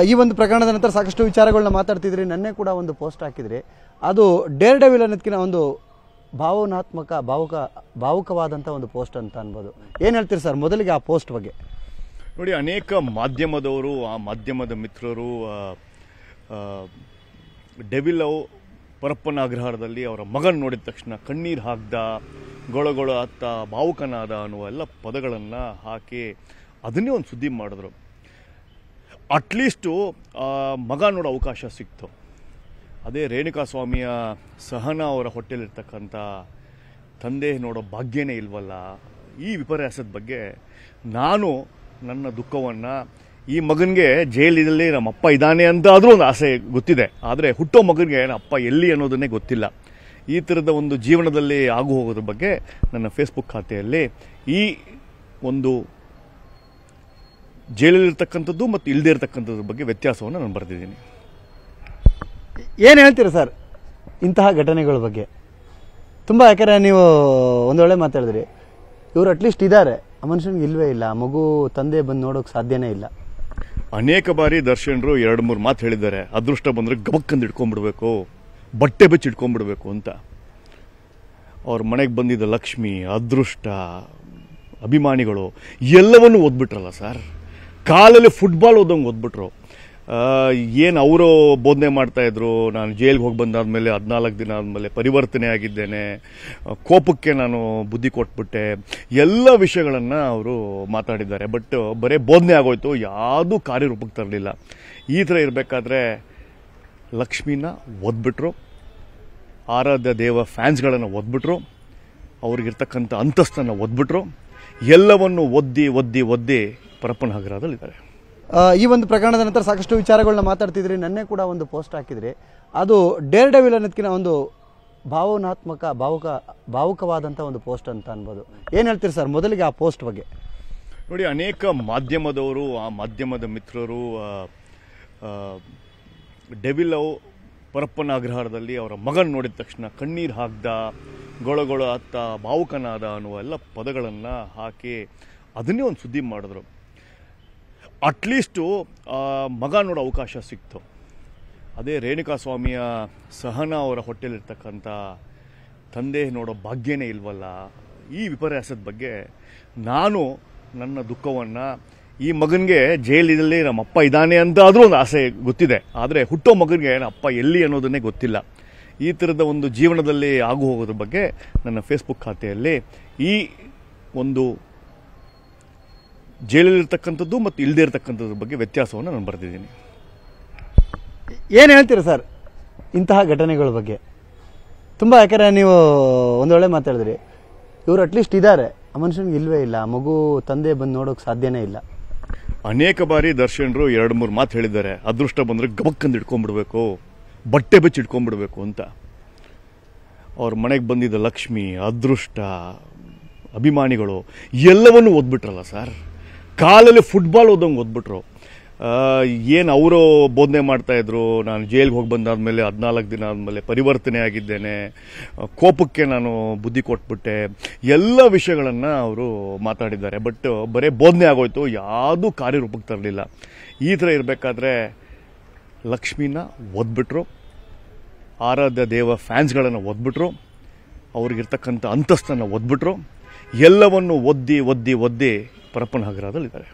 ಈ ಒಂದು ಪ್ರಕರಣದ ನಂತರ ಸಾಕಷ್ಟು ವಿಚಾರಗಳನ್ನ ಮಾತಾಡ್ತಿದ್ರಿ. ನನ್ನೇ ಕೂಡ ಒಂದು ಪೋಸ್ಟ್ ಹಾಕಿದ್ರಿ. ಅದು ಡೇರ್ ಡೆವಿಲ್ ಅನ್ನೋದಕ್ಕಿಂತ ಒಂದು ಭಾವನಾತ್ಮಕ ಭಾವುಕವಾದಂಥ ಒಂದು ಪೋಸ್ಟ್ ಅಂತ ಅನ್ಬೋದು. ಏನು ಹೇಳ್ತೀರಿ ಸರ್ ಮೊದಲಿಗೆ ಆ ಪೋಸ್ಟ್ ಬಗ್ಗೆ? ನೋಡಿ, ಅನೇಕ ಮಾಧ್ಯಮದವರು, ಆ ಮಾಧ್ಯಮದ ಮಿತ್ರರು ಡೆವಿಲ್ ಪರಪ್ಪನ ಅಗ್ರಹಾರದಲ್ಲಿ ಅವರ ಮಗನ ನೋಡಿದ ತಕ್ಷಣ ಕಣ್ಣೀರು ಹಾಕ್ದ, ಗೊಳಗೊಳ ಅತ್ತ, ಭಾವುಕನಾದ ಅನ್ನುವ ಎಲ್ಲ ಪದಗಳನ್ನು ಹಾಕಿ ಅದನ್ನೇ ಒಂದು ಸುದ್ದಿ ಮಾಡಿದ್ರು. ಅಟ್ಲೀಸ್ಟು ಮಗ ನೋಡೋ ಅವಕಾಶ ಸಿಕ್ತು. ಅದೇ ರೇಣುಕಾಸ್ವಾಮಿಯ ಸಹನಾ ಅವರ ಹೊಟ್ಟೆಲಿರ್ತಕ್ಕಂಥ ತಂದೆ ನೋಡೋ ಭಾಗ್ಯನೇ ಇಲ್ವಲ್ಲ. ಈ ವಿಪರ್ಯಾಸದ ಬಗ್ಗೆ ನಾನು ನನ್ನ ದುಃಖವನ್ನು, ಈ ಮಗನಿಗೆ ಜೈಲಿನಲ್ಲಿ ನಮ್ಮ ಅಪ್ಪ ಇದ್ದಾನೆ ಅಂತ ಆದರೂ ಒಂದು ಆಸೆ ಗೊತ್ತಿದೆ, ಆದರೆ ಹುಟ್ಟೋ ಮಗನಿಗೆ ನಮ್ಮ ಅಪ್ಪ ಎಲ್ಲಿ ಅನ್ನೋದನ್ನೇ ಗೊತ್ತಿಲ್ಲ. ಈ ಥರದ ಒಂದು ಜೀವನದಲ್ಲಿ ಆಗು ಹೋಗೋದ್ರ ಬಗ್ಗೆ ನನ್ನ ಫೇಸ್ಬುಕ್ ಖಾತೆಯಲ್ಲಿ ಈ ಒಂದು ಜೈಲಲ್ಲಿರ್ತಕ್ಕಂಥದ್ದು ಮತ್ತು ಇಲ್ಲದೇ ಇರತಕ್ಕಂಥದ್ರ ಬಗ್ಗೆ ವ್ಯತ್ಯಾಸವನ್ನು ನಾನು ಬರೆದಿದ್ದೀನಿ. ಏನು ಹೇಳ್ತೀರಾ ಸರ್ ಇಂತಹ ಘಟನೆಗಳ ಬಗ್ಗೆ? ತುಂಬ, ಯಾಕಂದರೆ ನೀವು ಒಂದೊಳ್ಳೆ ಮಾತಾಡಿದ್ರಿ, ಇವರು ಅಟ್ಲೀಸ್ಟ್ ಇದ್ದಾರೆ, ಆ ಮನುಷ್ಯನಿಗೆ ಇಲ್ವೇ ಇಲ್ಲ, ಮಗು ತಂದೆ ಬಂದು ನೋಡೋಕೆ ಸಾಧ್ಯನೇ ಇಲ್ಲ. ಅನೇಕ ಬಾರಿ ದರ್ಶನರು 2-3 ಮಾತು ಹೇಳಿದ್ದಾರೆ. ಅದೃಷ್ಟ ಬಂದರೆ ಗಬಕ್ಕಂದು ಇಟ್ಕೊಂಡ್ಬಿಡ್ಬೇಕು, ಬಟ್ಟೆ ಬೆಚ್ಚಿ ಇಟ್ಕೊಂಡ್ಬಿಡ್ಬೇಕು ಅಂತ. ಅವ್ರ ಮನೆಗೆ ಬಂದಿದ್ದ ಲಕ್ಷ್ಮಿ, ಅದೃಷ್ಟ, ಅಭಿಮಾನಿಗಳು ಎಲ್ಲವನ್ನೂ ಓದ್ಬಿಟ್ರಲ್ಲ ಸರ್. ಕಾಲಲ್ಲಿ ಫುಟ್ಬಾಲ್ ಓದಂಗೆ ಓದ್ಬಿಟ್ರು. ಏನು ಅವರು ಬೋಧನೆ ಮಾಡ್ತಾಯಿದ್ರು, ನಾನು ಜೈಲಿಗೆ ಹೋಗಿ ಬಂದಾದಮೇಲೆ 14 ದಿನ ಆದಮೇಲೆ ಪರಿವರ್ತನೆ ಆಗಿದ್ದೇನೆ, ಕೋಪಕ್ಕೆ ನಾನು ಬುದ್ಧಿ ಕೊಟ್ಬಿಟ್ಟೆ, ಎಲ್ಲ ವಿಷಯಗಳನ್ನು ಅವರು ಮಾತಾಡಿದ್ದಾರೆ. ಬಟ್ ಬರೀ ಬೋಧನೆ ಆಗೋಯ್ತು, ಯಾವುದೂ ಕಾರ್ಯರೂಪಕ್ಕೆ ತರಲಿಲ್ಲ. ಈ ಥರ ಇರಬೇಕಾದ್ರೆ ಲಕ್ಷ್ಮಿನ ಒದ್ಬಿಟ್ರು, ಆರಾಧ್ಯ ದೇವ ಫ್ಯಾನ್ಸ್ಗಳನ್ನು ಒದ್ಬಿಟ್ರು, ಅವ್ರಿಗಿರ್ತಕ್ಕಂಥ ಅಂತಸ್ತನ್ನು ಒದ್ಬಿಟ್ರು, ಎಲ್ಲವನ್ನು ಒದ್ದಿ ಪರಪ್ಪನ ಅಗ್ರಹಾರದಲ್ಲಿದ್ದಾರೆ. ಈ ಒಂದು ಪ್ರಕರಣದ ನಂತರ ಸಾಕಷ್ಟು ವಿಚಾರಗಳನ್ನ ಮಾತಾಡ್ತಿದ್ರಿ. ನನ್ನೇ ಕೂಡ ಒಂದು ಪೋಸ್ಟ್ ಹಾಕಿದ್ರಿ. ಅದು ಡೇರ್ ಡೆವಿಲ್ ಅನ್ನೋದಕ್ಕಿಂತ ಒಂದು ಭಾವನಾತ್ಮಕ ಭಾವುಕವಾದಂಥ ಒಂದು ಪೋಸ್ಟ್ ಅಂತ ಅನ್ಬೋದು. ಏನು ಹೇಳ್ತೀರಿ ಸರ್ ಮೊದಲಿಗೆ ಆ ಪೋಸ್ಟ್ ಬಗ್ಗೆ? ನೋಡಿ, ಅನೇಕ ಮಾಧ್ಯಮದವರು, ಆ ಮಾಧ್ಯಮದ ಮಿತ್ರರು ಡೆವಿಲ್ ಪರಪ್ಪನ ಅಗ್ರಹಾರದಲ್ಲಿ ಅವರ ಮಗನ ನೋಡಿದ ತಕ್ಷಣ ಕಣ್ಣೀರು ಹಾಕ್ದ, ಗೊಳಗೊಳ ಅತ್ತ, ಭಾವುಕನಾದ ಅನ್ನುವ ಎಲ್ಲ ಪದಗಳನ್ನು ಹಾಕಿ ಅದನ್ನೇ ಒಂದು ಸುದ್ದಿ ಮಾಡಿದ್ರು. ಅಟ್ಲೀಸ್ಟು ಮಗ ನೋಡೋ ಅವಕಾಶ ಸಿಕ್ತು. ಅದೇ ರೇಣುಕಾಸ್ವಾಮಿಯ ಸಹನಾ ಅವರ ಹೊಟ್ಟೆಲಿರ್ತಕ್ಕಂಥ ತಂದೆ ನೋಡೋ ಭಾಗ್ಯನೇ ಇಲ್ವಲ್ಲ. ಈ ವಿಪರ್ಯಾಸದ ಬಗ್ಗೆ ನಾನು ನನ್ನ ದುಃಖವನ್ನು, ಈ ಮಗನಿಗೆ ಜೈಲಿನಲ್ಲಿ ನಮ್ಮ ಅಪ್ಪ ಇದ್ದಾನೆ ಅಂತ ಆದರೂ ಒಂದು ಆಸೆ ಗೊತ್ತಿದೆ, ಆದರೆ ಹುಟ್ಟೋ ಮಗನಿಗೆ ನಮ್ಮ ಅಪ್ಪ ಎಲ್ಲಿ ಅನ್ನೋದನ್ನೇ ಗೊತ್ತಿಲ್ಲ. ಈ ಥರದ ಒಂದು ಜೀವನದಲ್ಲಿ ಆಗು ಹೋಗೋದ್ರ ಬಗ್ಗೆ ನನ್ನ ಫೇಸ್ಬುಕ್ ಖಾತೆಯಲ್ಲಿ ಈ ಒಂದು ಜೈಲಲ್ಲಿರ್ತಕ್ಕಂಥದ್ದು ಮತ್ತು ಇಲ್ಲದೇ ಇರತಕ್ಕಂಥದ್ರ ಬಗ್ಗೆ ವ್ಯತ್ಯಾಸವನ್ನು ನಾನು ಬರೆದಿದ್ದೀನಿ. ಏನು ಹೇಳ್ತೀರಾ ಸರ್ ಇಂತಹ ಘಟನೆಗಳ ಬಗ್ಗೆ? ತುಂಬ, ಯಾಕಂದರೆ ನೀವು ಒಂದೊಳ್ಳೆ ಮಾತಾಡಿದ್ರಿ, ಇವರು ಅಟ್ಲೀಸ್ಟ್ ಇದ್ದಾರೆ, ಆ ಮನುಷ್ಯನಿಗೆ ಇಲ್ವೇ ಇಲ್ಲ, ಮಗು ತಂದೆ ಬಂದು ನೋಡೋಕೆ ಸಾಧ್ಯನೇ ಇಲ್ಲ. ಅನೇಕ ಬಾರಿ ದರ್ಶನರು 2-3 ಮಾತು ಹೇಳಿದ್ದಾರೆ. ಅದೃಷ್ಟ ಬಂದರೆ ಗಬಕ್ಕಂದು ಇಟ್ಕೊಂಡ್ಬಿಡ್ಬೇಕು, ಬಟ್ಟೆ ಬೆಚ್ಚಿ ಇಟ್ಕೊಂಡ್ಬಿಡ್ಬೇಕು ಅಂತ. ಅವ್ರ ಮನೆಗೆ ಬಂದಿದ್ದ ಲಕ್ಷ್ಮಿ, ಅದೃಷ್ಟ, ಅಭಿಮಾನಿಗಳು ಎಲ್ಲವನ್ನೂ ಓದ್ಬಿಟ್ರಲ್ಲ ಸರ್. ಕಾಲಲ್ಲಿ ಫುಟ್ಬಾಲ್ ಓದಂಗೆ ಓದ್ಬಿಟ್ರು. ಏನು ಅವರು ಬೋಧನೆ ಮಾಡ್ತಾಯಿದ್ರು, ನಾನು ಜೈಲಿಗೆ ಹೋಗಿ ಬಂದಾದಮೇಲೆ 14 ದಿನ ಆದಮೇಲೆ ಪರಿವರ್ತನೆ ಆಗಿದ್ದೇನೆ, ಕೋಪಕ್ಕೆ ನಾನು ಬುದ್ಧಿ ಕೊಟ್ಬಿಟ್ಟೆ, ಎಲ್ಲ ವಿಷಯಗಳನ್ನು ಅವರು ಮಾತಾಡಿದ್ದಾರೆ. ಬಟ್ ಬರೀ ಬೋಧನೆ ಆಗೋಯ್ತು, ಯಾವುದೂ ಕಾರ್ಯರೂಪಕ್ಕೆ ತರಲಿಲ್ಲ. ಈ ಥರ ಇರಬೇಕಾದ್ರೆ ಲಕ್ಷ್ಮಿನ ಒದ್ಬಿಟ್ರು, ಆರಾಧ್ಯ ದೇವ ಫ್ಯಾನ್ಸ್ಗಳನ್ನು ಒದ್ಬಿಟ್ರು, ಅವ್ರಿಗಿರ್ತಕ್ಕಂಥ ಅಂತಸ್ತನ್ನು ಒದ್ಬಿಟ್ರು, ಎಲ್ಲವನ್ನು ಒದ್ದಿ ಪರಪ್ಪನ ಅಗ್ರಹಾರದಲ್ಲಿದ್ದಾರೆ.